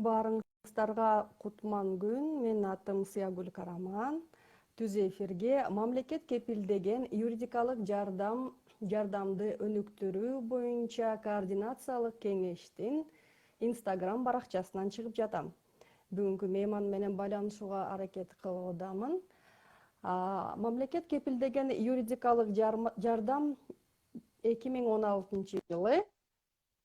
Баарыңыздарга кутман күн. Менин атым Сыягүл Караман. Түз эфирге мамлекет кепилдеген юридикалык жардамды өнүктүрүү боюнча координациялык кеңештин Instagram баракчасынан чыгып жатам. Бүгүнкү мейман менен байланышууга аракет кылуудамын. Мамлекет кепилдеген юридикалык жардам 2016-жылы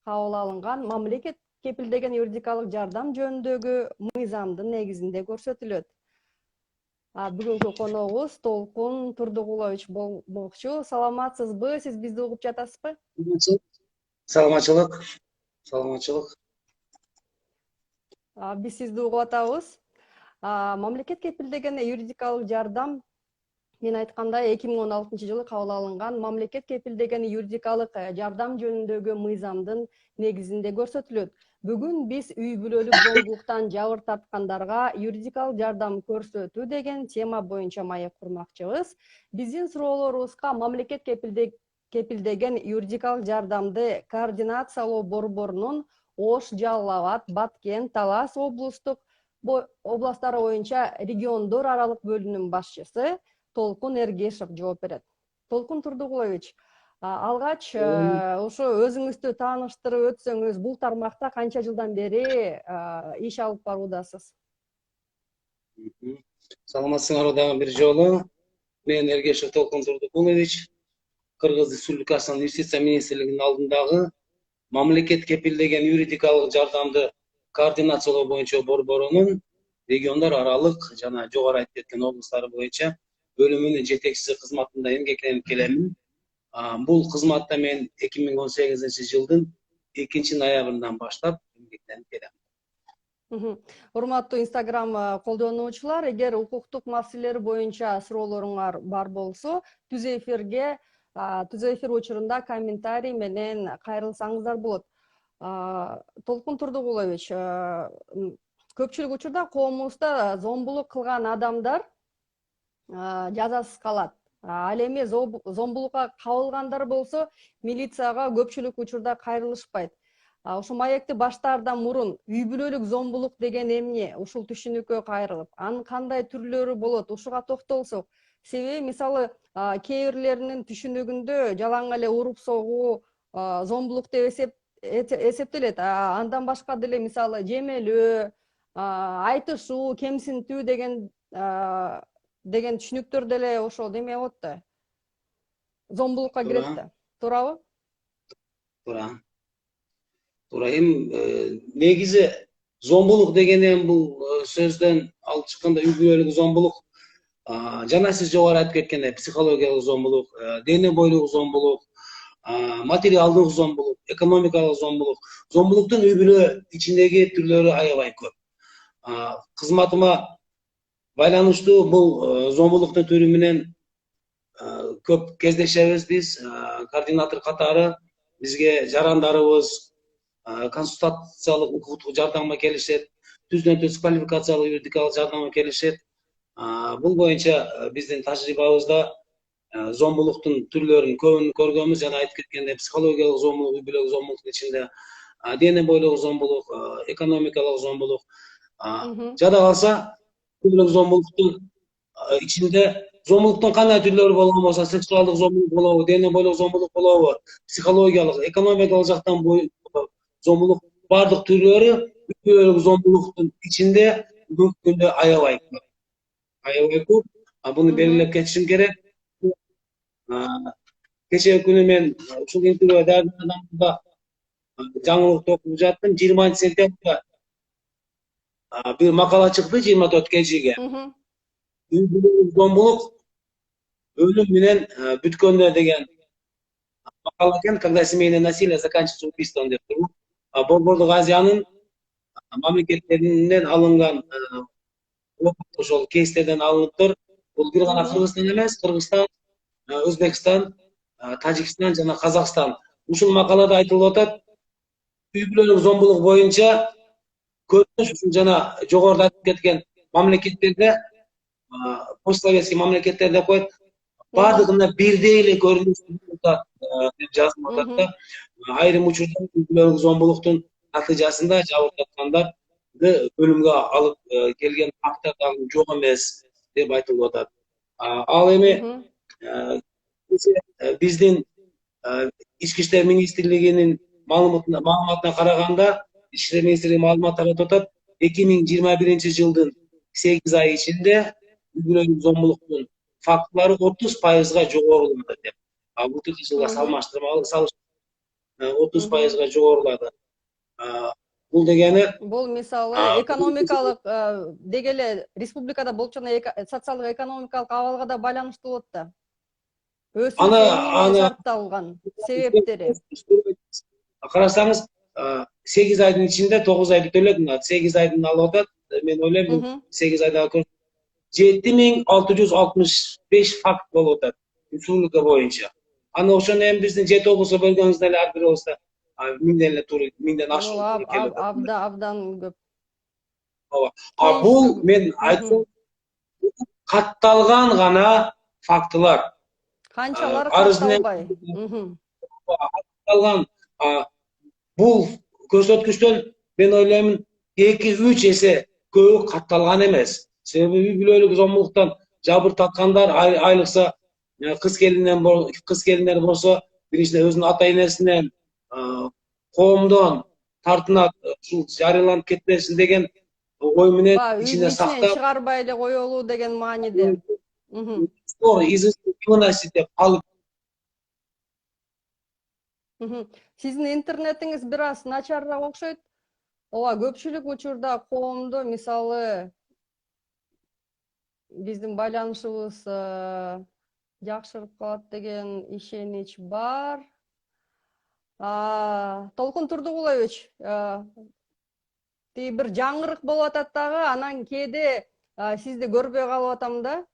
кабыл алынган мамлекет кепилдеген юридикалык жардам жөнүндөгү мыйзамдын негизинде көрсөтүлөт. Бүгүнкү коногубуз Толкун Турдугулович болмокчу. Саламатсызбы? Сиз бизди угуп жатасызбы? Саламатчылык. Биз сизди угуп атабыз. Мамлекет кепилдеген юридикалык жардам мен айткандай 2016-жылы кабыл алынган мамлекет кепилдеген юридикалык жардам жөнүндөгү мыйзамдын негизинде көрсөтүлөт. Бүгүн биз үй бүлөлүк зомбулуктан жабыр тарткандарга юридикалык жардам көрсөтүү деген тема боюнча маек курмакчыбыз. Биздин суроолорубузга мамлекет кепилдеген юридикалык жардамды координациялоо борборунун Ош, Жалал Абад, Баткен, Талас областтары боюнча региондор аралык бөлүмүнүн башчысы Толкун Эргешев жооп берет. Толкун Турдугулович, алгач ошо өзүңүздү тааныштырып өтсөңүз, бул тармакта канча жылдан бери иш алып баруудасыз? Саламатсыңарбы дагы бир жолу. Мен Эргешев Толкун Турдугулович, Кыргыз Республикасынын Юстиция министрлигинин алдындагы мамлекет кепилдеген юридикалык жардамды координациялоо боюнча борборунун региондор аралык жана жогору айтып кеткен областтары боюнча бөлүмүнүн жетекчиси кызматында эмгектенип келемин. Бул кызматта мен 2018-жылдын 2-ноябрынан баштап эмгектенип келем. Урматтуу Instagram колдонуучулар, эгер укуктук маселелер боюнча суроолоруңар бар болсо, түз эфир учурунда комментарий менен кайрылсаңыздар болот. Толкун Турдугулович, көпчүлүк учурда коомубузда зомбулук кылган адамдар жазасыз калат. Ал эми зомбулукка кабылгандар болсо милицияга көпчүлүк учурда кайрылышпайт. Ошо маекти баштаардан мурун үй бүлөлүк зомбулук деген эмне? Ушул түшүнүккө кайрылып, анын кандай түрлөрү болот? Ушуга токтолсок. Себеби мисалы кээ бирлеринин түшүнүгүндө жалаң эле уруп согуу зомбулук деп эсептелет. Андан башка деле мисалы жемелөө, айтышуу, кемсинтүү деген түшүнүктөр деле ошол эме болот да. Зомбулукка кирет да. Туурабы? Туура. Негизи зомбулук деген бул сөздөн алып чыкканда үй бүлөлүк зомбулук, жана сиз жогору айтып кеткендей психологиялык зомбулук, дене бойлук зомбулук, материалдык зомбулук, экономикалык зомбулук. Зомбулуктун үй бүлө ичиндеги түрлөрү аябай көп. Кызматыма байланыштуу бул зомбулуктун түрү менен көп кездешебиз биз, координатор катары. Бизге жарандарыбыз консультациялык укуктук жардамга келишет, түздөн-түз квалификациялык юридикалык жардамга келишет. Бул боюнча биздин тажрыйбабызда зомбулуктун түрлөрүн көбүн көргөнбүз. Жана айтып кеткендей психологиялык зомбулук, үй бүлөлүк зомбулуктун ичинде дене бойлук зомбулук, экономикалык зомбулук. Жада калса үй бүлөлүк зомбулуктун ичинде зомбулуктун кандай түрлөрү болгон болсо, сексуалдык зомбулук болобу, дене бойлук зомбулук болобу, психологиялык, экономикалык жактан зомбулук бардык түрлөрү үй бүлөлүк зомбулуктун ичинде бүгүнкү күндө аябай көп. Буну белгилеп кетишим керек. Кечээ күнү мен ушул интервью даярдаганда жаңылыкты окуп жаттым. 20-сентябрда бир макала чыкты 24 кежиге. Үй бүлөлүк зомбулук өлүм менен бүткөндө деген макала экен. Когда семейное насилие заканчивается убийством деп туруп. Борбордук Азиянын мамлекеттеринен алынган ошол кейстерден алыныптыр. Бул бир гана Кыргызстан эмес, Кыргызстан, Өзбекстан, Тажикстан жана Казакстан. Ушул макалада айтылып атат, үй бүлөлүк зомбулук боюнча көрүнүш ушул жана жогоруда айтып кеткен мамлекеттерде, постсоветский мамлекеттер деп коет, бардыгында бирдей эле көрүнүш деп жазылып атат да. Айрым учурда үй бүлөлүк зомбулуктун натыйжасында жабыр тарткандар ölümge alıp kelgen faktlar dagы жок эмес деп айтылып атат. Ал эми биздин Ички иштер министрлигинин маалыматына караганда, Ички иштер министрлиги маалымат таратып атат, 2021 жылдын 8 ай ичинде үй-бүлөлүк зомбулуктун фактылары 30%га жогорулады деп. Былтыркы жылга салыштырмалуу 30%га жогорулады. Бул дегени Бул мисалы экономикалык деги эле республикада болуп жаткан социалдык экономикалык абалга да байланыштуу болот да. Өсүш эмнеге шартталган себептери? Карасаңыз, 8 айдын ичинде 9 ай бүтөлөт, 8 айдын алып атат. Мен ойлойм, 8 айда 7665 факт болуп атат республика боюнча. Аны ошону эми биздин 7 облусту бөлгөңүздө эле ар бир облустта миңден эле туруп, миңден ашуун келет. Абдан көп. Бул мен айтсам катталган гана фактылар. Канчалары катталбай. Катталган бул көрсөткүчтөн мен ойлойм 2-3 эсе көбү катталган эмес. Себеби үй-бүлөлүк зомбулуктан жабыр тарткандар айрыкса кыз келиндер болсо биринчиден өзүнүн ата энесинен, коомдон тартынат, ушул жарыяланып кетпесин деген ой менен ичине сактап, чыгарбай эле коелу деген мааниде. Выносить деп алып. Сиздин интернетиңиз бир аз начарыраак окшойт. Ооба, көпчүлүк учурда коомдо мисалы биздин байланышыбыз жакшырып калат деген ишенич бар. Толкун Турдугулович, бир жаңырык болуп атат дагы, анан кээде сизди көрбөй калып атам да.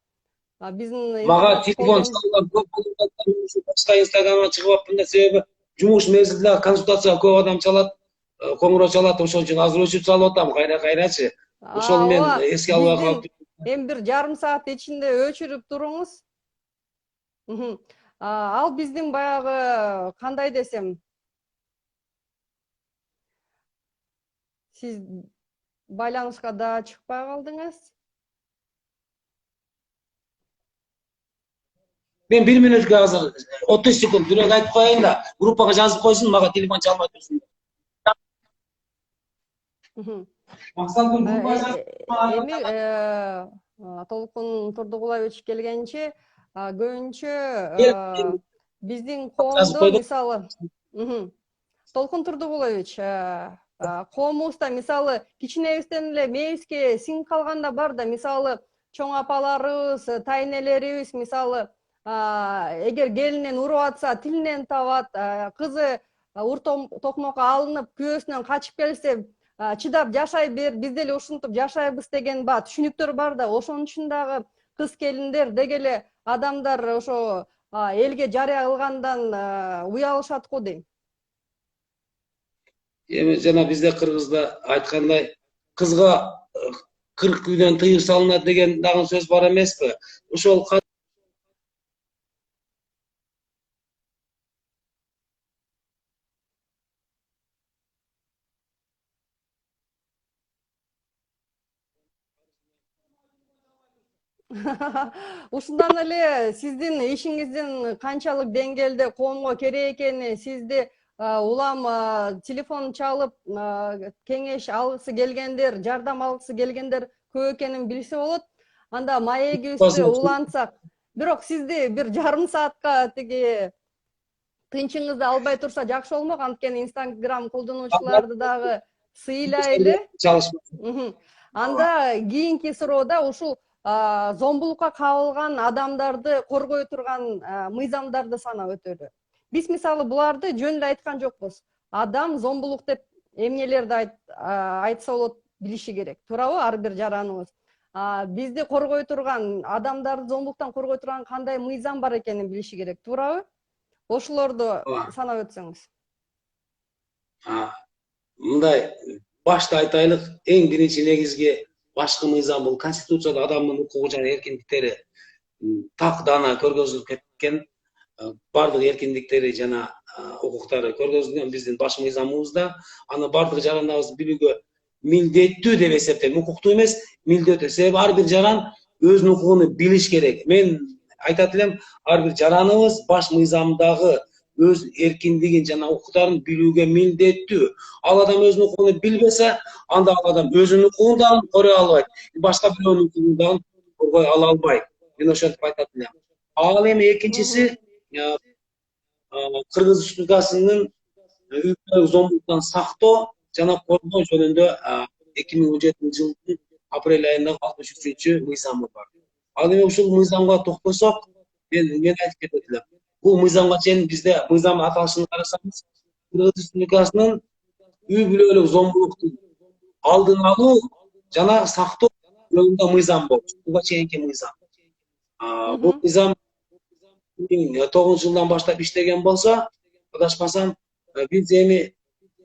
Биздин мага телефон чалган көп болуп аткан, башка Инстаграмга чыгып аптым да, себеби жумуш мезгилде консультацияга көп адам чалат, коңгуроо чалат, ошон үчүн азыр өчүрүп салып атам, кайра-кайрачы. Ошол мен эске албай калып. Эми бир жарым саат ичинде өчүрүп туруңуз. Ал биздин баягы кандай десем, сиз байланышка да чыкпай калдыңыз. Мен 1 мүнөткө азыр 30 секунд бирок айтып коеюн да, группага жазып койсун, мага телефон чалмай турсун. Эми Толкун Турдугулович келгенче көбүнчө биздин коомдо мисалы Толкун Турдугулович, коомубузда мисалы кичинебизден эле мээбизге сиңип калганда бар да, мисалы чоң апаларыбыз, тайнелерибиз мисалы эгер келинин уруп атса тилинен табат, кызы ур токмокко алынып күйөөсүнөн качып келсе чыдап жашай бер, биз деле ушинтип жашайбыз деген түшүнүктөр бар да. Ошон үчүн дагы кыз келиндер деги эле адамдар ошо элге жарыя кылгандан уялышат го дейм. Эми жана бизде Кыргызда айткандай, кызга 40 үйдөн тыйыр салынат деген дагы сөз бар эмеспи? Ошол Ушундан эле сиздин ишиңиздин канчалык деңгээлде коомго керек экени, сизди улам телефон чалып кеңеш алгысы келгендер, жардам алгысы келгендер көп экенин билсе болот. Анда маегибизди улантсак, бирок сизди бир жарым саатка тиги тынчыңызды албай турса жакшы болмок, анткени Инстаграм колдонуучуларды дагы сыйлайлы. Анда кийинки суроода ушул зомбулукка кабылган адамдарды коргой турган мыйзамдарды санап өтөлү. Биз мисалы буларды жөн эле айткан жокпуз. Адам зомбулук деп эмнелерди айтса болот билиши керек. Туурабы ар бир жараныбыз? Бизди коргой турган, адамдарды зомбулуктан коргой турган кандай мыйзам бар экенин билиши керек. Туурабы? Ошолорду санап өтсөңүз. Мындай башта айтайлык, эң биринчи негизги башкы мыйзам бул Конституцияда адамдын укугу жана эркиндиктери так дана көргөзүлүп кеткен. Бардык эркиндиктери жана укуктары көргөзүлгөн биздин баш мыйзамыбызда. Аны бардык жарандабыз билүүгө милдеттүү деп эсептейм. Укуктуу эмес, милдеттүү. Себеби ар бир жаран өзүнүн укугун билиш керек. Мен айтат элем, ар бир жараныбыз баш мыйзамдагы өз эркиндигин жана укуктарын билүүгө милдеттүү. Ал адам өзүнүн укугун билбесе, анда ал адам өзүнүн укугун дагы коргой албайт, башка бирөөнүн укугун дагы коргой ала албайт. Мен ошентип айтат элем. Ал эми экинчиси Кыргыз Республикасынын үй бүлөлүк зомбулуктан сактоо жана коргоо жөнүндө 2017 жылдын апрель айындагы 63 мыйзамы бар. Ал эми ушул мыйзамга токтосок, мен айтып кетет элем. Бул мыйзамга чейин бизде мыйзамдын аталышын карасаңыз, Кыргыз Республикасынын үй бүлөлүк зомбулуктун алдын алуу жана сактоо жөнүндө мыйзам болчу. Буга чейинки мыйзам. Бул мыйзам 2009 жылдан баштап иштеген болсо, адашпасам, биз эми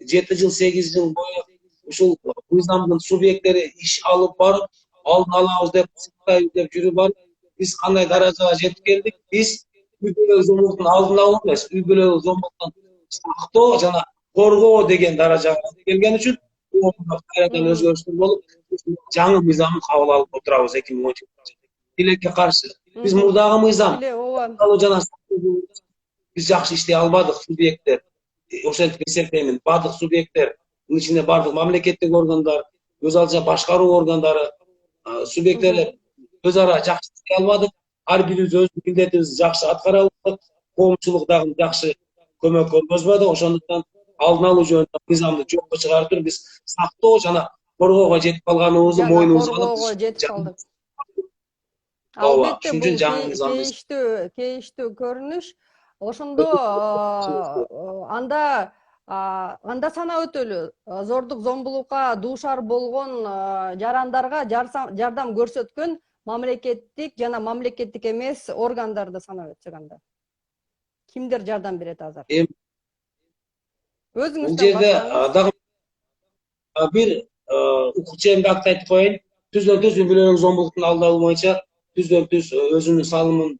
7 жыл, 8 жыл бою ушул мыйзамдын субъекттери иш алып барып, алдын алабыз деп, сактайбыз деп жүрүп барып, биз кандай даражага жетип келдик? Биз үй бүлөлүк зомбулуктун алдын алуу эмес, үй бүлөлүк зомбулуктан сактоо жана коргоо деген даражага келген үчүн бул кайрадан өзгөрүштөр болуп, жаңы мыйзамды кабыл алып отурабыз 2017 жылы. Тилекке каршы. Биз мурдагы мыйзам жана биз жакшы иштей албадык субъекттер. Ошентип эсептеймин. Бардык субъекттер, мунун ичинде бардык мамлекеттик органдар, өз алдынча башкаруу органдары, субъекттер өз ара жакшы иштей албадык. Ар бирибиз өздүн милдетибизди жакшы аткара албадык. Коомчулук дагы жакшы көмөк көргөзбөдү. Ошондуктан алдын алуу жөнүндө мыйзамды жокко чыгарып туруп, биз сактоо жана коргоого жетип калганыбызды мойнубузга алып, коргоого жетип калдык. Албетте бул кейиштүү көрүнүш. Ошондо анда санап өтөлү. Зордук зомбулукка дуушар болгон жарандарга жардам көрсөткөн мамлекеттик жана мамлекеттик эмес органдарды санап өтсөк анда. Кимдер жардам берет азыр? Өзүңүздөн баштаңыз. Дагы бир укук акт айтып коеюн. Түздөн-түз үй бүлөлүк зомбулуктун алдын алуу боюнча түздөн-түз өзүнүн салымын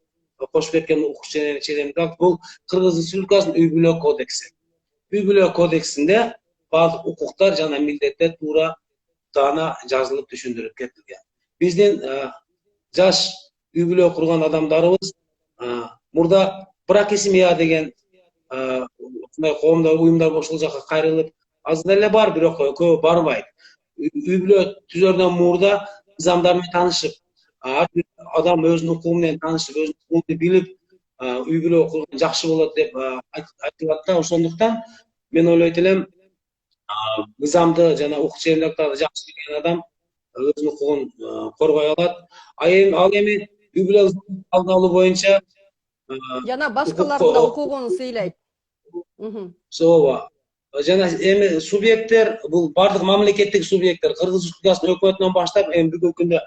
кошуп кеткен укук ченемдик акт бул Кыргыз Республикасынын үй бүлөлүк кодекси. Үй бүлөлүк кодексинде баардык укуктар жана милдеттер туура даана жазылып түшүндүрүп кетилген. Биздин жаш үй бүлө курган адамдарыбыз мурда брак и семья деген коомдор, уюмдар ошол жака кайрылып, азыр эле бар, бирок көбү барбайт. Үй бүлө түзөрдөн мурда мыйзамдар менен таанышып, ар бир адам өзүнүн укугу менен таанышып, өзүнүн укугун билип, үй бүлө курган жакшы болот деп айтылат да. Ошондуктан мен ойлойт элем, мыйзамды жана укук ченемдиктарды жакшы билген адам өзүнүн укугун коргой алат. Ал эми үй бүлө алдын алуу боюнча жана башкалардын да укугун сыйлайт. Ооба. Жана эми субъекттер, бул бардык мамлекеттик субъекттер, Кыргыз Республикасынын өкмөтүнөн баштап, эми бүгүнкү күндө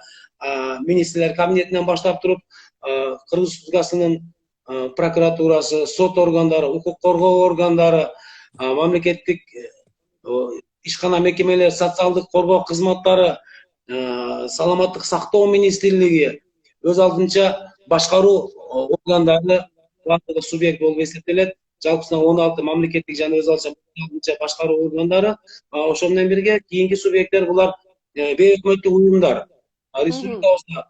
министрлер кабинетинен баштап туруп, Кыргыз Республикасынын прокуратурасы, сот органдары, укук коргоо органдары, мамлекеттик ишкана мекемелери, социалдык коргоо кызматтары, саламаттык сактоо министрлиги, өз алдынча башкаруу органдары бардыгы субъект болуп эсептелет. Жалпысынан 16 мамлекеттик жана өз алдынча башкаруу органдары. Ошол менен бирге кийинки субъекттер булар бейөкмөттүк уюмдар. Республикабызда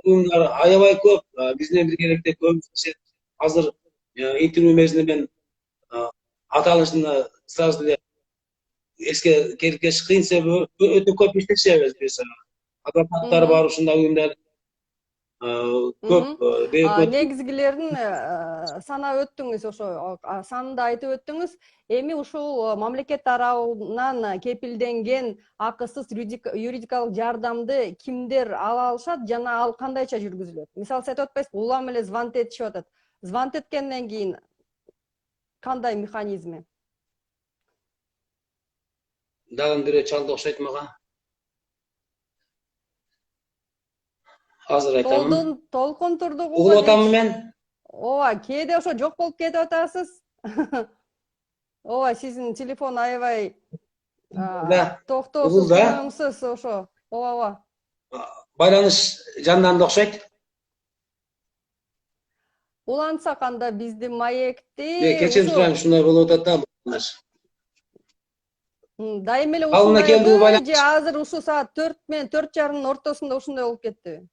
уюмдар аябай көп. Биз менен биргеликте көбүнчө азыр интервью мезгилинде мен аталышын сразу эле эске келтириш кыйын, себеби өтө көп иштешебиз биз. Адвокаттар бар ушундай уюмдар. Көп негизгилерин санап өттүңүз, ошо санында айтып өттүңүз. Эми ушул мамлекет тарабынан кепилденген акысыз юридикалык жардамды кимдер ала алышат жана ал кандайча жүргүзүлөт? Мисалы сиз айтып атпайсызбы, улам эле звонить этишип атат. Звонить эткенден кийин кандай механизми? Дагы бирөө чалды окшойт мага. Азыр айтамын. Толкун турдугу. Угулуп атамын мен. Ооба, кээде ошо жок болуп кетип атасыз. Ооба, сиздин телефон аябай токтоосуз коюңсуз ошо. Ооба. Байланыш жанданды окшойт. Улантсак анда биздин маекти. Кечирим сурайм, ушундай болуп атат да. Дайым эле Калыбына келдиги ушундайбы же байланыш азыр ушул саат 4 менен 4:30 ортосунда ушундай болуп кеттиби?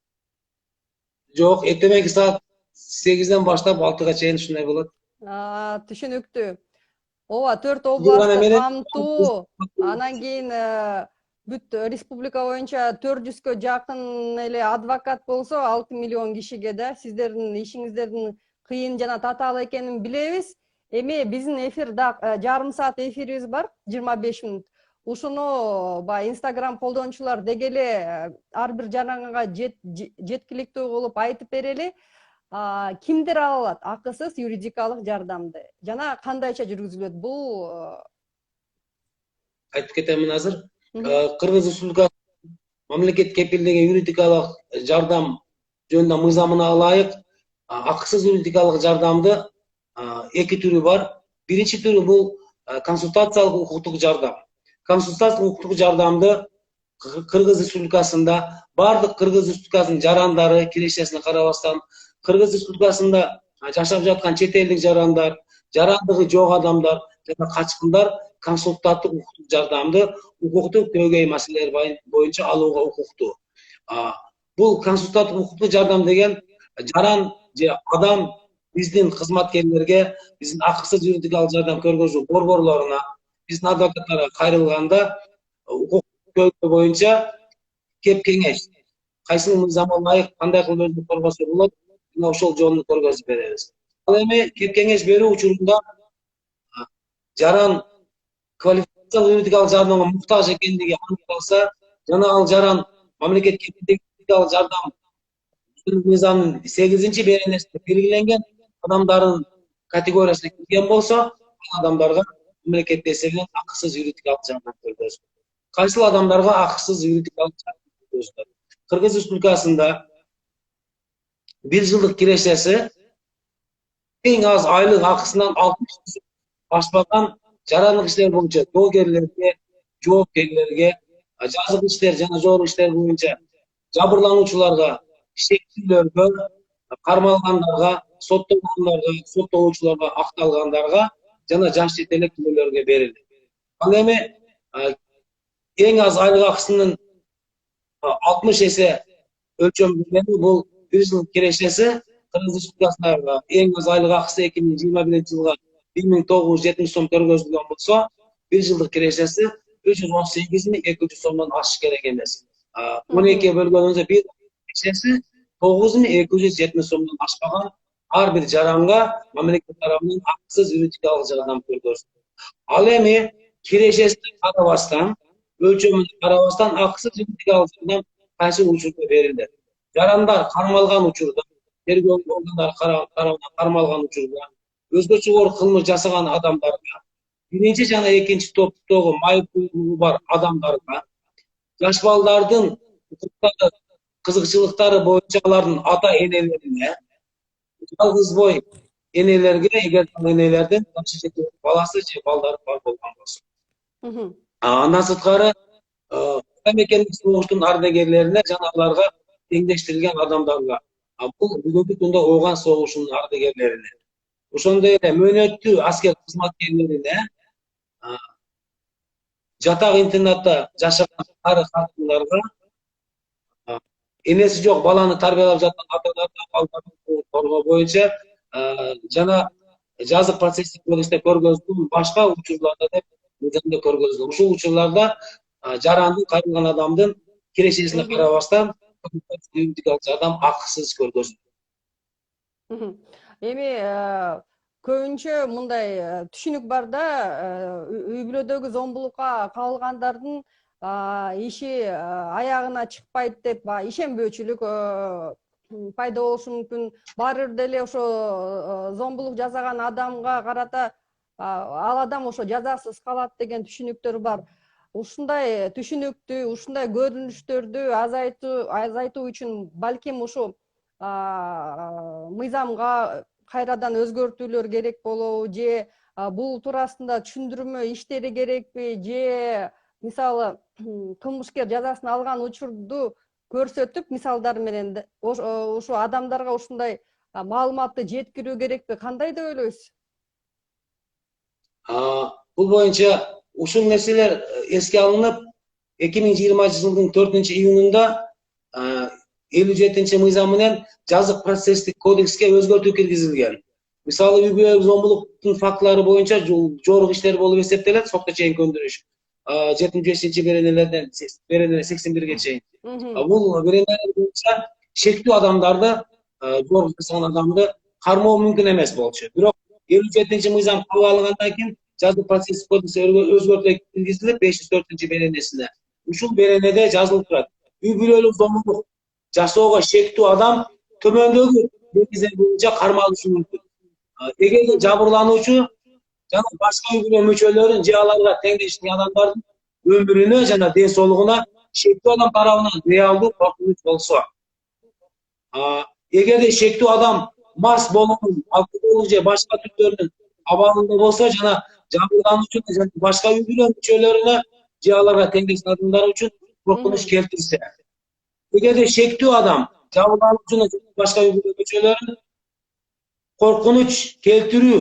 жок. Эртеменки саат 8-ден баштап 6-га чейин ушундай болот. Түшүнүктүү. Ооба, 4 Бул гана областты менен камтуу, анан кийин бүт республика боюнча 400гө жакын эле адвокат болсо 6 миллион кишиге да сиздердин ишиңиздердин кыйын жана татаал экенин билебиз. Эми биздин эфирде жарым саат эфирибиз бар, 25 мүнөт. Ушуну баягы Instagram колдонуучулар деги эле ар бир жаранга жеткиликтүү кылып айтып берели. Кимдер ала алат акысыз юридикалык жардамды жана кандайча жүргүзүлөт бул? айтып кетемин азыр. Кыргыз Республикасы мамлекет кепилдеген юридикалык жардам жөнүндө мыйзамына ылайык акысыз юридикалык жардамды эки түрү бар. Биринчи түрү бул консультациялык укуктук жардам. Консультациялык укуктук жардамды Кыргыз Республикасында бардык Кыргыз Республикасынын жарандары кирешесине карабастан, Кыргыз Республикасында жашап жаткан чет элдик жарандар, жарандыгы жок адамдар жана качкындар консультаттык укуктук жардамды укуктук көйгөй маселелер боюнча алууга укуктуу. Бул консультаттык укуктук жардам деген жаран же адам биздин кызматкерлерге, биздин акысыз юридикалык жардам көргөзүү борборлоруна, биздин адвокаттарга кайрылганда укук көйгөй боюнча кеп кеңеш, кайсыл мыйзамга ылайык кандай кылып өзүн коргосо болот, мына ошол жөнүндө көргөзүп беребиз. Ал эми кеп кеңеш берүү учурунда жаран квалификациялык юридикалык жардамга муктаж экендиги аныкталса, жана ал жаран мамлекет кепилдеген юридикалык жардам мыйзамынын 8-чи беренесинде белгиленген адамдардын категориясына кирген болсо, ал адамдарга мамлекет эсебинен акысыз юридикалык жардам көргөзүлөт. Кайсыл адамдарга акысыз юридикалык жардам көргөзүлөт? Кыргыз Республикасында 1 жылдык кирешеси эң аз айлык акысынан 60% ашпаган жарандык иштер боюнча доогерлерге, жоопкерлерге, жазык иштер жана жогорку иштер боюнча жабырлануучуларга, шектүүлөргө, кармалгандарга, соттолгондорго, соттолуучуларга, акталгандарга жана жаш четелек күнөөлөргө берилди. Ал эми эң аз айлык акысынын 60 эсе өлчөм болгону бул 1 жылдык кирешеси Кыргыз Республикасында эң аз айлык акысы 2021 жылга 1970 сом көргөзүлгөн болсо, 1 жылдык кирешеси 318.200 сомдон ашыш керек эмес. 12 бөлгөнүндө 1 кирешеси 9.270 сомдон ашпаган ар бир жаранга мамлекет тарабынан акысыз юридикалык жардам көргөзүлөт. Ал эми кирешесине карабастан, өлчөмүнө карабастан акысыз юридикалык жардам кайсы учурда берилет? Жарандар кармалган учурда, тергөө органдары тарабынан кармалган учурда, өзгөчө оор кылмыш жасаган адамдарга, биринчи жана экинчи топтогу майыптуулугу бар адамдарга, жаш балдардын укуктары, кызыкчылыктары боюнча алардын ата энелерине, жалгыз бой энелерге, эгер энелердин баласы же балдары бар болгон болсо. Андан сырткары мекендик согуштун ардагерлерине жана аларга теңдештирилген адамдарга, бул бүгүнкү күндө ооган согушунун ардагерлерине, ошондой эле мөөнөттүү аскер кызматкерлерине, жатак интернатта жашаган кары катындарга, энеси жок баланы тарбиялап жаткан ата-аналарга балдарын коргоо боюнча жана жазык процесстик кодексте көргөзүлгөн башка учурларда деп мыйзамда көргөзүлгөн. Ушул учурларда жарандын кайрылган адамдын кирешесине карабастан юридикалык жардам акысыз көргөзүлөт. Эми көбүнчө мындай түшүнүк бар да, үй бүлөдөгү зомбулукка кабылгандардын иши аягына чыкпайт деп ишенбөөчүлүк пайда болушу мүмкүн. Баары бир деле ошо зомбулук жасаган адамга карата ал адам ошо жазасыз калат деген түшүнүктөр бар. Ушундай түшүнүктү, ушундай көрүнүштөрдү азайтуу үчүн балким ушу мыйзамга кайрадан өзгөртүүлөр керек болобу, же бул туурасында түшүндүрмө иштери керекпи, же мисалы кылмышкер жазасын алган учурду көрсөтүп мисалдар менен ушу адамдарга ушундай маалыматты жеткирүү керекпи? Кандай деп ойлойсуз? Бул боюнча ушул нерселер эске алынып 2020 жылдын 4-iyununda 57 мыйзам менен жазык процесстик кодекске өзгөртүү киргизилген. Мисалы үй бүлөлүк зомбулуктун фактылары боюнча жогорку иштер болуп эсептелет, сотко чейин көндүрүш. 75 беренелерден 81-ге чейин. Бул беренелер боюнча шектүү адамдарды, жогорку жасаган адамды кармоо мүмкүн эмес болчу. Бирок 57 мыйзам кабыл алынгандан кийин жазык процесстик кодекске өзгөртүү киргизилип 504 беренесине. Ушул беренеде жазылып турат. Үй бүлөлүк зомбулук жасоого шектүү адам төмөндөгү негиздер боюнча кармалышы мүмкүн. Эгерде жабырлануучу жана башка үй бүлө мүчөлөрүн же аларга теңдештик адамдардын өмүрүнө жана ден соолугуна шектүү адам тарабынан реалдуу коркунуч болсо, эгерде шектүү адам мас болуунун, алкоголдук же башка түрлөрүнүн абалында болсо жана жабырлануучу жана башка үй бүлө мүчөлөрүнө же аларга теңдештик адамдар үчүн коркунуч келтирсе, эгерде шектүү адам жабырлануучуна же башка үй бүлө мүчөлөрүнө коркунуч келтирүү,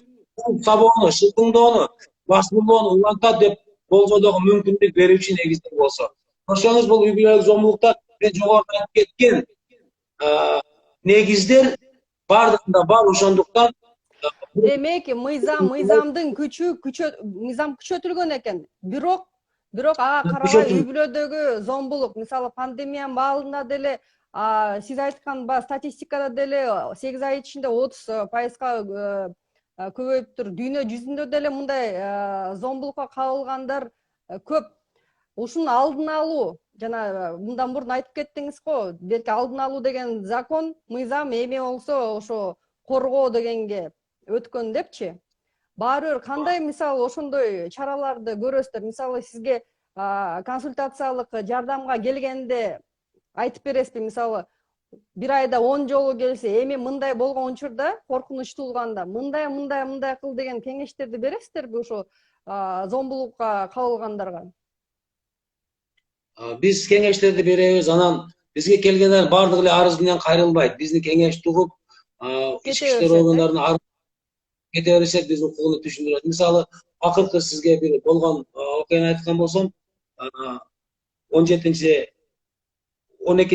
сабоону, шылтыңдоону, басмырлоону улантат деп болжодогу мүмкүндүк берүүчү негиздер болсо. Ошоңуз бул үй бүлөлүк зомбулукта мен жогоруда айтып кеткен негиздер бардыгында бар, ошондуктан демек мыйзамдын мыйзам күчөтүлгөн экен. Бирок ага карабай үй бүлөдөгү зомбулук, мисалы пандемиянын баалында деле сиз айткан статистикада деле 8 ай ичинде 30%га көбөйүптүр. Дүйнө жүзүндө деле мындай зомбулукка кабылгандар көп. Ушунун алдын алуу жана мындан мурун айтып кеттиңиз го, берки алдын алуу деген закон, мыйзам эми болсо ошо коргоо дегенге өткөн депчи. Баары бир кандай мисалы ошондой чараларды көрөсүздөр? Мисалы сизге консультациялык жардамга келгенде айтып бересизби? Мисалы бир айда 10 жолу келсе, эми мындай болгон учурда коркунуч туулганда мындай кыл деген кеңештерди бересиздерби ошо зомбулукка кабылгандарга? Биз кеңештерди беребиз, анан бизге келгендер бардыгы эле арыз менен кайрылбайт. Бизди кеңеш тугуп, ички иштер органдарына кете беришет, биз укугуну түшүндүрөт. Мисалы, акыркы сизге бир болгон окуяны айткан болсом, 12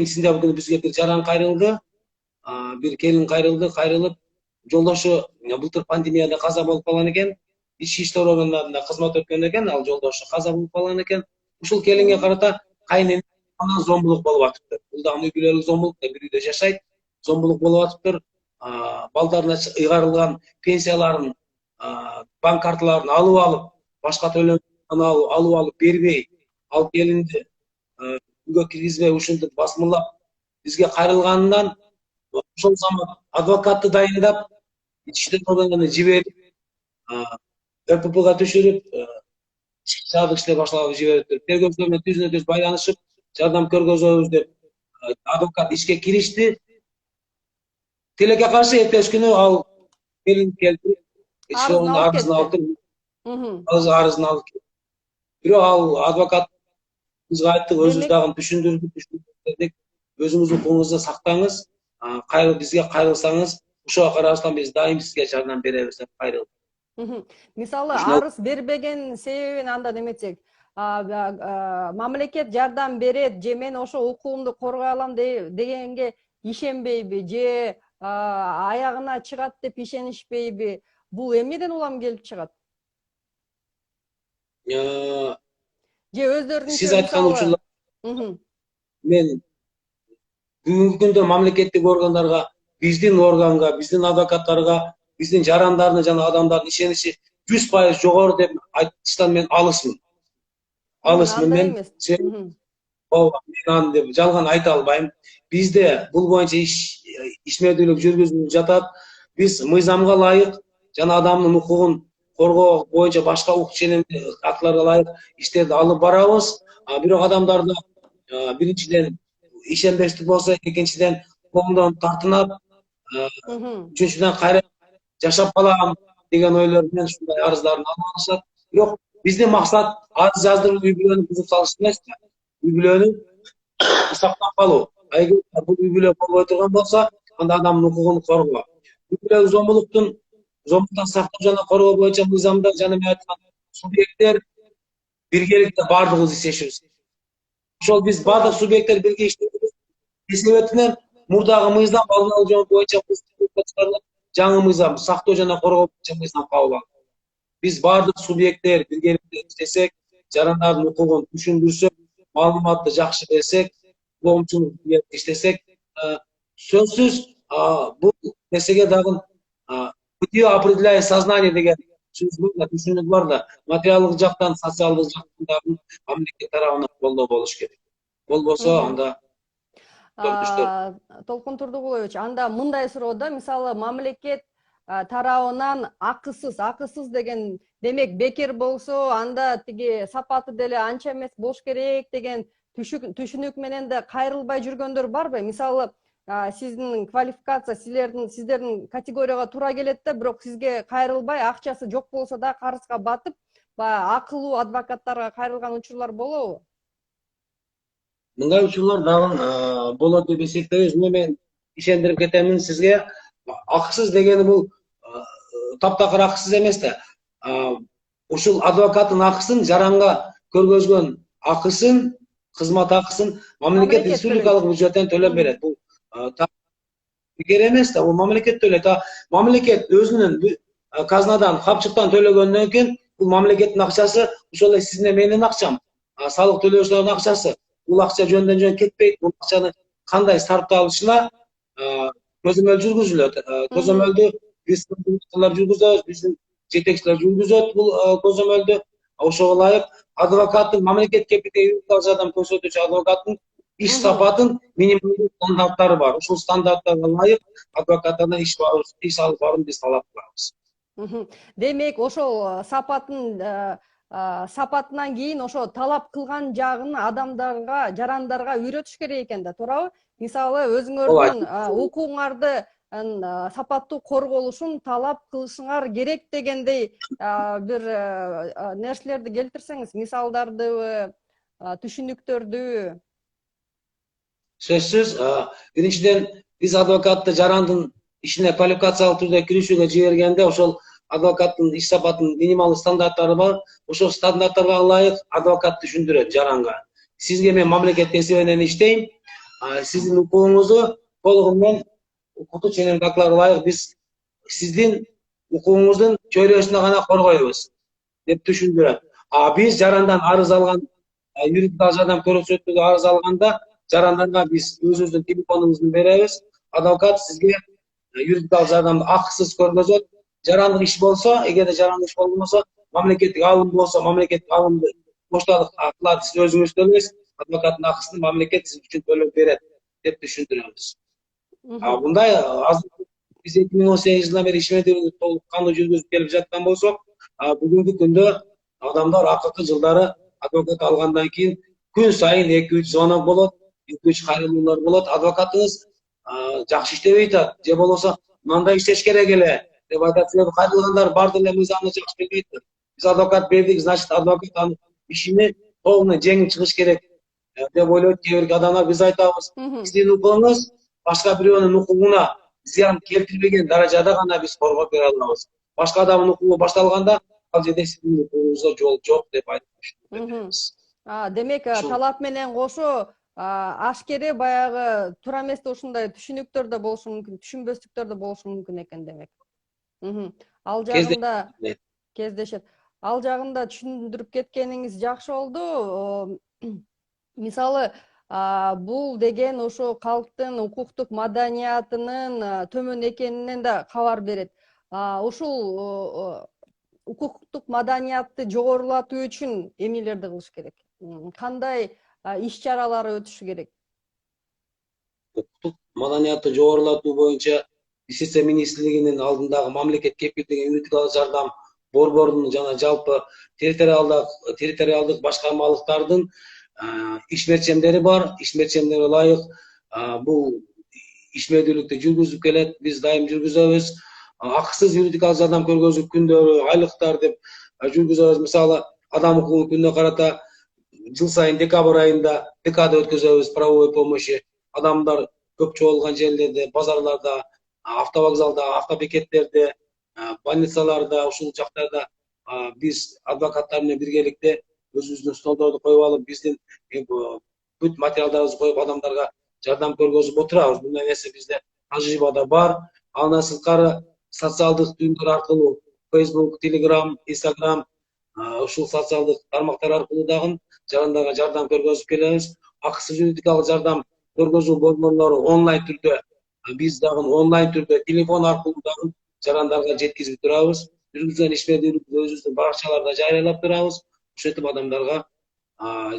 сентябрь күнү бизге бир жаран кайрылды, бир келин кайрылып, жолдошу былтыр пандемияда каза болуп калган экен, ички иштер органдарында кызмат өткөн экен, ал жолдошу каза болуп калган экен. Ушул келинге карата кайын анан зомбулук болуп атыптыр. Бул дагы үй бүлөлүк зомбулук, бир үйдө жашайт, зомбулук болуп атыптыр. Балдарына ыйгарылган пенсияларын, банк карталарын алып, башка төлөмдөрдөн алып бербей, ал келинди үйгө киргизбей ушинтип басмырлап бизге кайрылганынан ошол замат адвокатты дайындап, ички иштер органдарына жиберип, РППга түшүрүп, шаардык иштер башкармасына жибериптир. Тергөөчүлөр менен түзүнө-түз байланышып, жардам көргөзөбүз деп адвокат ишке киришти. Тилекке каршы эртеси күнү ал келин келтирип, ички арызын алып арызын алып кетти. Бирок ал адвокат бизге айттык, өзүбүз дагы түшүндүрдүк, өзүңүздүн укугуңузду сактаңыз, бизге кайрылсаңыз, ошого карабастан биз дайым сизге жардам беребиз деп кайрылдык. Мисалы арыз бербеген себебин анда неметсек, мамлекет жардам берет же мен ошо укугумду коргой алам дегенге ишенбейби же аягына чыгат деп ишенишпейби? Бул эмнеден улам келип чыгат? Же өздөрүнүн сиз айткан учурлар мен бүгүнкү күндө мамлекеттик органдарга, биздин органга, биздин адвокаттарга, биздин жарандардын жана адамдардын ишеничи 100% жогору деп айтыштан мен алысмын. Мен аны деп жалган айта албайм. Бизде бул боюнча ишмердүүлүк жүргүзүлүп жатат. Биз мыйзамга ылайык жана адамдын укугун коргоо боюнча башка укук актыларга ылайык иштерди алып барабыз. Бирок адамдарда биринчиден ишенбестик болсо, экинчиден колдон тартынат, үчүнчүдөн кайра жашап калам деген ойлор менен ушундай арыздарын алып алышат. Бирок биздин максат арыз jazdырып үй бүлөнү бузуп салыш эмес, үй бүлөнү сактап калуу. Эгер бул үй бүлө болбой турган болсо, анда адамдын укугун коргоо. Үй бүлөлүк зомбулуктан сактоо жана коргоо боюнча мыйзамда жана мен айткан субъекттер birgelikte bardığımız isteşiyoruz. Ошол биз бардык субъекттер бирге иштейбиз. Себебинен мурдагы мыйзам алдын алуу жөнүндө боюнча жаңы мыйзам сактоо жана коргоо боюнча мыйзам кабыл алынды. Биз бардык субъекттер биргеликте иштесек, жарандардын укугун түшүндүрсөк, маалыматты жакшы берсек, коомчулук иштесек, сөзсүз бул нерсеге дагы бытие определяет сознание деген сөз бар, түшүнүк бар да, материалдык жактан, социалдык жактан дагы мамлекет тарабынан колдоо болуш керек. Болбосо анда Толкун Турдугулович, анда мындай суроо да, мисалы мамлекет тарабынан акысыз деген демек бекер болсо, анда тиги сапаты деле анча эмес болуш керек деген түшүнүк менен да кайрылбай жүргөндөр барбы? Мисалы сиздин квалификация, сиздердин категорияга туура келет да, бирок сизге кайрылбай, акчасы жок болсо да карызга батып, баягы акылуу адвокаттарга кайрылган учурлар болобу? мындай учурлар дагы болот деп эсептейбиз. Мен ишендирип кетемин сизге. Акысыз дегени бул таптакыр акысыз эмес да. Ушул адвокаттын акысын, жаранга көргөзгөн акысын, кызмат акысын мамлекет республикалык бюджеттен төлөп берет. Бул бекер эмес да, бул мамлекет төлөйт. Мамлекет өзүнүн казнадан, капчыктан төлөгөндөн кийин бул мамлекеттин акчасы, ошол эле сиздин менин акчам, салык төлөөчүлөрдүн акчасы. Бул акча жөндөн жөн кетпейт. Бул акчаны кандай сарпталышына көзөмөл жүргүзүлөт. Көзөмөлдү биз жүргүзөбүз, биздин жетекчилер жүргүзөт бул көзөмөлдү. Ошого ылайык адвокаттын, мамлекет кепилдеги юридикалык жардам көрсөтүүчү адвокаттын иш сапатын минималдуу стандарттары бар. Ушул стандарттарга ылайык адвокаттардан иш алып барууну биз талап кылабыз. Демек, ошол сапатынан кийин ошо талап кылган жагын адамдарга, жарандарга үйрөтүш керек экен да, туурабы? Мисалы өзүңөрдүн укугуңарды сапаттуу корголушун талап кылышыңар керек дегендей бир нерселерди келтирсеңиз, мисалдардыбы, түшүнүктөрдү. Сөзсүз, биринчиден биз адвокатты жарандын ишине квалификациялык түрдө киришүүгө жибергенде ошол адвокаттын иш сапатынын минималдуу стандарттары бар. Ошол стандарттарга ылайык адвокат түшүндүрөт жаранга. Сизге мен мамлекет эсебинен иштейм, сиздин укугуңузду толугу менен укуктук ченемдик актыларга ылайык биз сиздин укугуңуздун чөйрөсүнө гана коргойбуз деп түшүндүрөт. Биз жарандан арыз алган, юридикалык жардам көрсөтүүгө арыз алганда жарандарга биз өзүбүздүн телефонубузду беребиз. Адвокат сизге юридикалык жардамды акысыз көргөзөт. Жарандык иш болсо, эгерде жарандык иш болбосо, мамлекеттик алым болсо, мамлекеттик алымды пошталык акыларды сиз өзүңүз төлөйсүз, адвокаттын акысын мамлекет сиз үчүн төлөп берет деп түшүндүрөбүз. Мындай азыр биз 2018 жылдан бери ишмердүүлүктү толук кандуу жүргүзүп келип жаткан болсок, бүгүнкү күндө адамдар акыркы жылдары адвокат алгандан кийин күн сайын 2-3 звонок болот, 2-3 кайрылуулар болот. Адвокатыңыз жакшы иштебей атат, же болбосо мындай иштеш керек эле деп айтат. Себеби кайрылгандар бар деле мыйзамды жакшы билбейт. Биз адвокат бердик, значит адвокат анын ишини толук менен жеңип чыгыш керек деп ойлойт кээ бир адамдар. Биз айтабыз, сиздин укугуңуз башка бирөөнүн укугуна зыян келтирбеген даражада гана биз коргоп бере алабыз. Башка адамдын укугу башталганда ал жерде сиздин укугуңузга жол жок деп айтып. Демек, талап менен кошо ашкере баягы туура эместе ушундай түшүнүктөр да болушу мүмкүн, түшүнбөстүктөр да болушу мүмкүн экен демек. Ал жагында кездешет. Ал жагында түшүндүрүп кеткениңиз жакшы болду. Мисалы, бул деген ошо калктын укуктук маданиятынын төмөн экенинен да кабар берет. Ушул укуктук маданиятты жогорулатуу үчүн эмнелерди кылыш керек? Кандай иш-чаралар өтүшү керек? Укуктук маданиятты жогорулатуу боюнча Юстиция министрлигинин алдындагы мамлекет кепилдеген юридикалык жардам борборунун жана жалпы территориалдык башкармалыктардын ишмерчемдери бар. Ишмерчемдерге ылайык бул ишмердүүлүктү жүргүзүп келет. Биз дайым жүргүзөбүз. Акысыз юридикалык жардам көргөзүү күндөрү, айлыктар деп жүргүзөбүз. Мисалы, адам укугу күнүнө карата жыл сайын декабрь айында декада өткөзөбүз правовой помощи. Адамдар көп чогулган жерлерде, базарларда, автовокзалда, автобекеттерде, больницаларда, ушул жактарда биз адвокаттар менен биргеликте өзүбүздүн столдорду коюп алып, биздин бүт материалдарыбызды коюп, адамдарга жардам көргөзүп отурабыз. Мындай нерсе бизде тажрыйбада бар. Андан сырткары социалдык түйүндөр аркылуу Facebook, Telegram, Instagram ушул социалдык тармактар аркылуу дагы жарандарга жардам көргөзүп келебиз. Акысыз юридикалык жардам көргөзүү борборлору онлайн түрдө, биз дагы онлайн түрдө телефон аркылуу дагы жарандарга жеткизип турабыз. Жүргүзгөн ишмердүүлүктү өзүбүздүн баракчаларда жарыялап турабыз. Ошентип адамдарга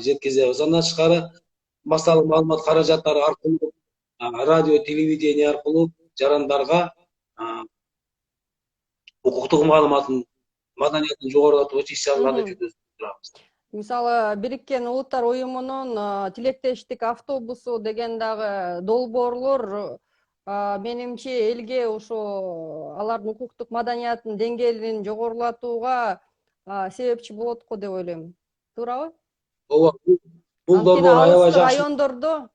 жеткизебиз. Андан тышкары массалык маалымат каражаттары аркылуу, радио, телевидение аркылуу жарандарга укуктук маалыматын, маданиятын жогорулатуу иш-чараларды жүргүзүп турабыз. Мисалы, Бириккен Улуттар Уюмунун тилектештик автобусу деген дагы долбоорлор менимче элге ошо алардын укуктук маданиятынын деңгээлин жогорулатууга себепчи болот го деп ойлойм. Туурабы? Ооба, бул Анткени долбоор аябай алыс жакшы. райондордо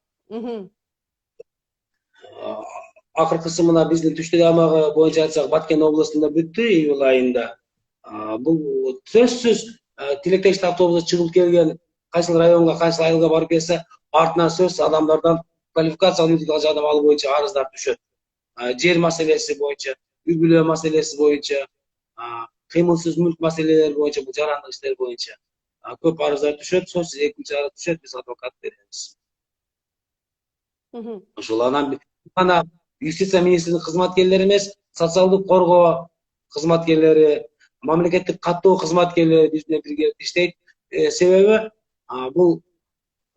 Акыркысы мына биздин түштүк аймагы боюнча айтсак, Баткен областында бүттү июль айында. Бул сөзсүз тилектештик автобусу чыгып келген, кайсыл районго, кайсыл айылга барып келсе, артынан сөзсүз адамдардан квалификациялык юридикалык жардам алуу боюнча арыздар түшөт. Жер маселеси боюнча, үй бүлө маселеси боюнча, кыймылсыз мүлк маселелери боюнча, бул жарандык иштер боюнча көп арыздар түшөт. Сөзсүз экинчи арыз түшөт, биз адвокат беребиз. Ошол анан гана юстиция министрлигинин кызматкерлери эмес, социалдык коргоо кызматкерлери, мамлекеттик каттоо кызматкерлери биз менен бирге иштейт. Себеби бул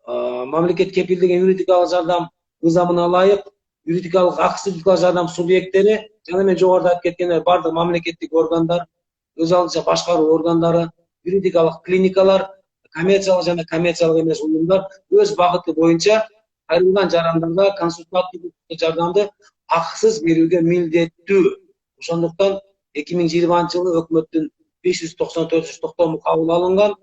мамлекет кепилдеген юридикалык жардам мыйзамына ылайык юридикалык акысыз юридикалык жардам субъекттери жана мен жогоруда айтып кеткендей бардык мамлекеттик органдар, өз алдынча башкаруу органдары, юридикалык клиникалар, коммерциялык жана коммерциялык эмес уюмдар өз багыты боюнча айрылган жарандарга консультативдик жардамды акысыз берүүгө милдеттүү. Ошондуктан 2020 жылы өкмөттүн 594 токтому кабыл алынган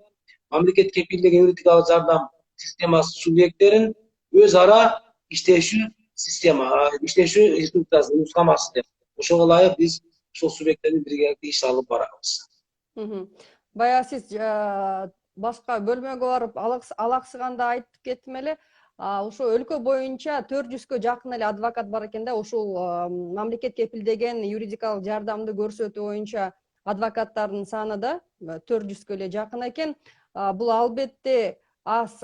мамлекет кепилдеген юридикалык жардам системасы субъекттерин өз ара иштешүү система, иштешүү инструкциясы, нускамасы деп. Ошого ылайык биз ошол субъекттердин биргеликте иш алып барабыз. Баягы сиз башка бөлмөгө барып алаксыганда айтып кеттим эле, ошо өлкө боюнча 400гө жакын эле адвокат бар экен да. Ушул мамлекет кепилдеген юридикалык жардамды көрсөтүү боюнча адвокаттардын саны да 400гө эле жакын экен. Бул албетте аз.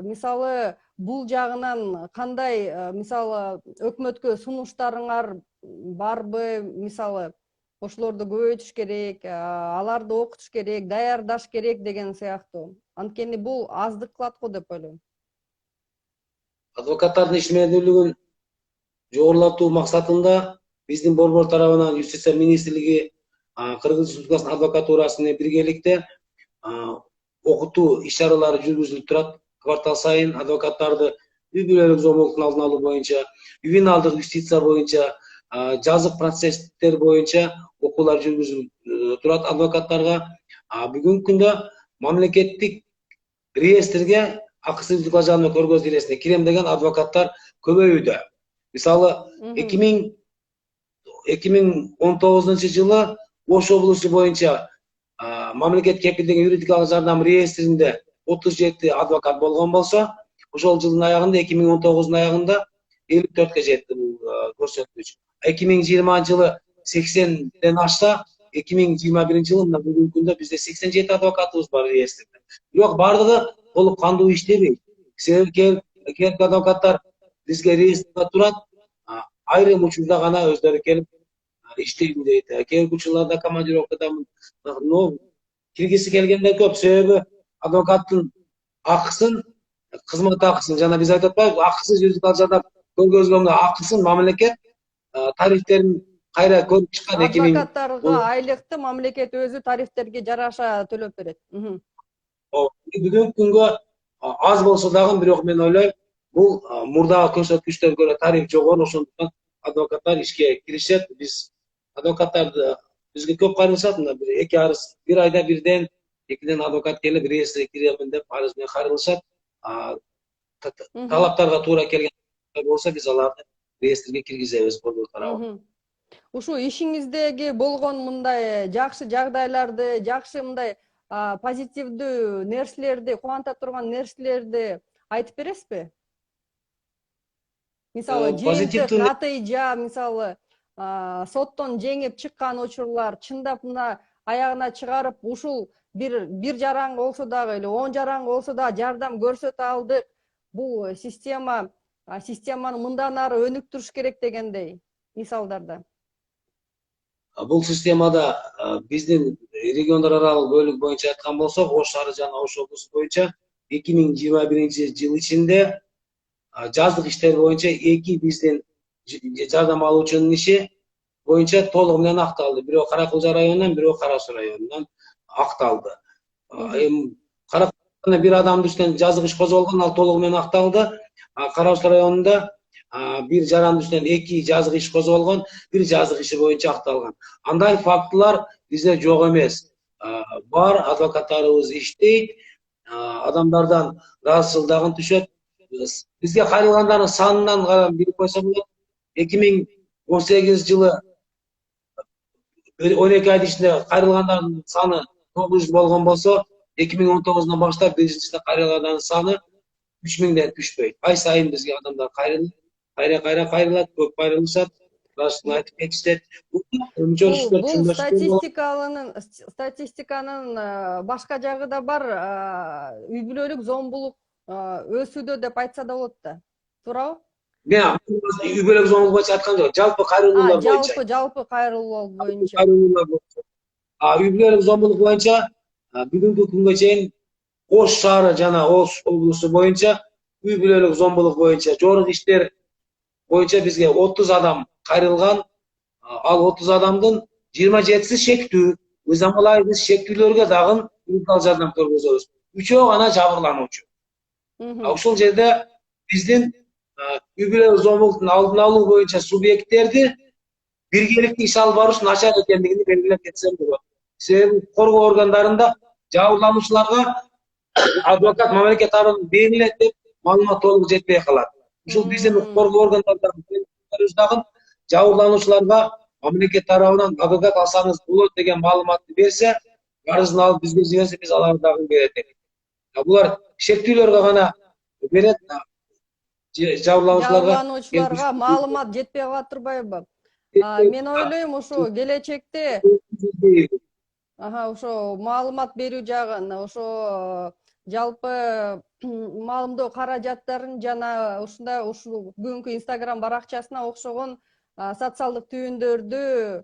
Мисалы, бул жагынан кандай, мисалы, өкмөткө сунуштарыңар барбы? Мисалы, ошолорду көбөйтүш керек, аларды окутуш керек, даярдаш керек деген сыяктуу. Анткени бул аздык кылат го деп ойлойм. Адвокаттардын ишмердүүлүгүн жогорулатуу максатында биздин борбор тарабынан Юстиция министрлиги Кыргыз Республикасынын адвокатурасы менен биргеликте окутуу иш-чаралары жүргүзүлүп турат. Квартал сайын адвокаттарды үй бүлөлүк зомбулуктун алдын алуу боюнча, ювеналдык юстиция боюнча, жазык процесстер боюнча окуулар жүргүзүлүп турат адвокаттарга. Бүгүнкү күндө мамлекеттик реестрге акысыз юридикалык жардам көргөзүү элесине кирем деген адвокаттар көбөйүүдө. Мисалы, 2019 жылы Ош облусу боюнча мамлекет кепилдеген юридикалык жардам реестринде 37 адвокат болгон болсо, ошол жылдын аягында 2019 аягында 54гө жетти бул көрсөткүч. 2020 жылы 80ден ашса, 2021 жылы мына бүгүнкү күндө бизде 87 адвокатыбыз бар реестрде. Бирок бардыгы толук кандуу иштебейт. Себеби келип адвокаттар бизге реестрде турат, айрым учурда гана өздөрү келип иштейм дейт. Кээ учурларда командировкадамын. Но киргиси келгендер көп. Себеби адвокаттын акысын, кызмат акысын жана биз айтып атпайбызбы, акысыз юридикалык жардам көргөзгөнгө акысын мамлекет тарифтерин кайра көрүп чыккан. Адвокаттарга айлыкты мамлекет өзү тарифтерге жараша төлөп берет. Бүгүнкү күнгө аз болсо дагы, бирок мен ойлойм, бул мурдагы көрсөткүчтөргө көрө тариф жогору, ошондуктан адвокаттар ишке киришет. Биз адвокаттарды бизге көп кайрылышат, мына эки арыз, бир айда бирден экиден адвокат келип реестрге киремин деп арыз менен кайрылышат. Талаптарга туура келген болсо биз аларды реестрге киргизебиз борбор тарабынан. Ушу ишиңиздеги болгон мындай жакшы жагдайларды, жакшы мындай позитивдүү нерселерди, кубанта турган нерселерди айтып бересизби? Мисалы, жыйынтык, Позитивдүү натыйжа, мисалы, соттон жеңип чыккан учурлар, чындап мына аягына чыгарып, ушул бир жаран болсо дагы или 10 жаран болсо да жардам көрсөтө алдык. Бул системаны мындан ары өнүктүрүш керек дегендей мисалдарда. бул системада биздин региондор аралык бөлүк боюнча айткан болсок, Ош шаары жана Ош облусу боюнча 2021-жыл ичинде жаздык иштер боюнча 2 биздин жардам алуучунун иши боюнча толугу менен акталды. Бирөө Кара-Кулжа районунан, бирөө Кара Суу районунан акталды. Эми Кара-Кулжада бир адамдын үстүнөн жаздык иш козголгон, ал толугу менен акталды. Кара Суу районунда бир жарандын үстүнөн 2 жаздык иш козголгон, бир жаздык иши боюнча акталган. Андай фактылар бизде жок эмес. Бар, адвокаттарыбыз иштейт, адамдардан ыраазычылыгын түшөт. Бизге кайрылгандардын санынан гана билип койсо болот. 2018-жылы 12 айдын ичинде кайрылгандардын саны 900 болгон болсо, 2019-дон баштап бизнесте кайрылгандардын саны 3000ден түшпөйт. Ай сайын бизге адамдар кайрылат, көп кайрылышат, расын айтып кетишет. Бул статистиканын башка жагы да бар, үй бүлөлүк зомбулук өсүүдө деп айтса да болот да. Туурабы? Мен үй бүлөлүк зомбулук боюнча айткан жок, жалпы кайрылуулар боюнча. Жалпы кайрылуулар боюнча. Үй бүлөлүк зомбулук боюнча бүгүнкү күнгө чейин Ош шаары жана Ош облусу боюнча үй бүлөлүк зомбулук боюнча жорук иштер боюнча бизге 30 адам кайрылган. Ал 30 адамдын 27си шектүү. Мыйзам ылайык биз шектүүлөргө дагы юридикалык жардам көргөзөбүз. 3-өө гана жабырлануучу. Ушул жерде биздин үй бүлөлүк зомбулуктун алдын алуу боюнча субъекттерди биргеликте иш алып барыш начар экендигин белгилеп кетсем болот. Себеби коргоо органдарында жабырлануучуларга адвокат мамлекет тарабынан берилет деп маалымат толук жетпей калат. Ушул биздин коргоо органдарында жабырлануучуларга мамлекет тарабынан адвокат алсаңыз болот деген маалыматты берсе, арызын алып бизге жиберсе, биз аларды дагы берет. Булар шектүүлөргө гана берет. Жабырлануучуларга маалымат жетпей калат турбайбы? Мен ойлойм, ушу келечекте ошо маалымат берүү жагын, ошо жалпы маалымдоо каражаттарын жана ушундай ушул бүгүнкү Instagram баракчасына окшогон социалдык түйүндөрдү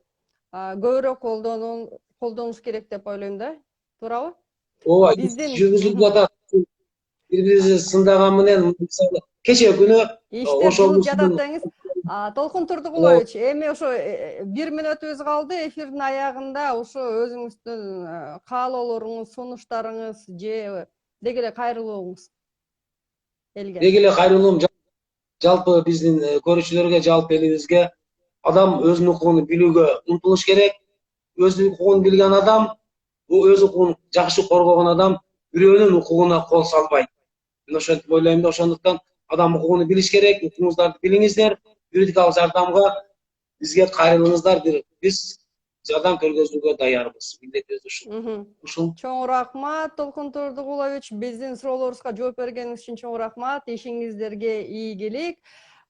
көбүрөөк колдонуш керек деп ойлойм да. Туурабы? Ооба, жүргүзүлүп атат. Бири-бирибизди сындаган менен, мисалы, кечээ күнү иштер жылып жатат деңиз. Толкун Турдугулович, эми ошо 1 мүнөтүбүз калды эфирдин аягында. Ошо өзүңүздүн каалоолоруңуз, сунуштарыңыз же деги эле кайрылууңуз элге. Деги эле кайрылуум жалпы биздин көрүүчүлөргө, жалпы элибизге адам өзүнүн укугун билүүгө умтулуш керек. Өзүнүн укугун билген адам, өз укугун жакшы коргогон адам бирөөнүн укугуна кол салбайт. Мен ошентип ойлойм да, ошондуктан адам укугун билиш керек. Укугуңуздарды билиңиздер, юридикалык жардамга бизге кайрылыңыздар. Биз жардам көргөзүүгө даярбыз. Милдетибиз ушул. Чоң рахмат, Толкун Турдугулович. Биздин суроолорубузга жооп бергениңиз үчүн чоң рахмат. Ишиңиздерге ийгилик.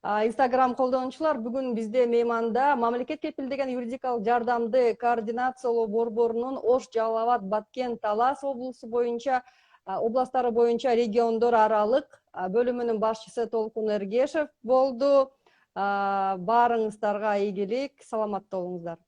Instagram колдонуучулар, бүгүн бизде мейманда мамлекет кепилдеген юридикалык жардамды координациялоо борборунун Ош, Жалал Абад, Баткен, Талас облусу боюнча областтары боюнча региондор аралык бөлүмүнүн башчысы Толкун Эргешев болду. Баарыңыздарга ийгилик, саламатта болуңуздар.